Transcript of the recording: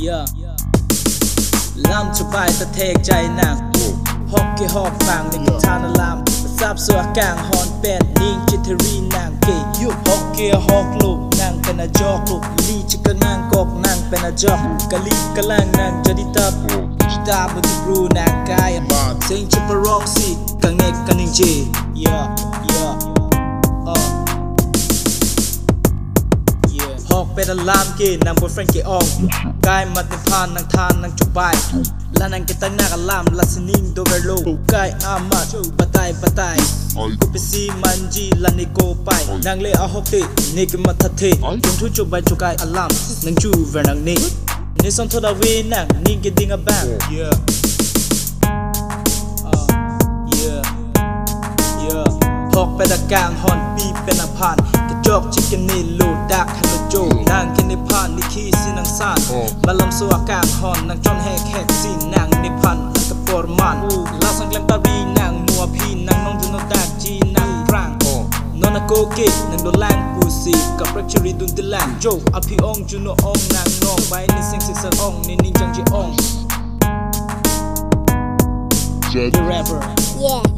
yeah ลำจะไปตะเทกใจนางฮอกเกฮอกฟังในกทานลำซับสวกางฮอนเป็นนิ่งจิตรีนางเกยุฮอกเกฮอกลูกนางเป็นอาจอกลูกลีจิกนางกอกนางเป็นอาจอกกะลีกะลังนางจะดิตับกีตาร์มุติบรูนางกายเสียงจะปร้องสิกังเงกกันนิงเจ yeah yeah ฮอกเป็นลำเกนางบนเฟรนเกอองกายมัดในพานนางทานนางจุบายลานางเกตันนากลามลาสนิงโดเวโลกายอามัดปะไตปะไตกูไปซีมันจีลานิโกไปนางเลอาฮอกเตเนกมัทเทจงทุจุบายจุกายอลามนางจูเวนางเนเนซอนโทดาเวนางนิงเกดิงa bang yeah yeah yeah ฮอกเป็นกลางฮอนปีเป็นพานกระจอกจิกเนโลดักฮันโจนางเกเนพานนิคีสินางซานมาลำสวากางฮอนนางจอนแฮกแฮกสินางเนพันกระปอร์มันลาสังเลมปารีนางมัวพีนางน้องจุนดักจีนางพรางนอนโกเกนางโดแลงปูซีกับรักชรีดุนดิแลงโจอภิองจุนองนางน้องใบในเสียงเสียงองในนิ่งจังจีอง The rapper yeah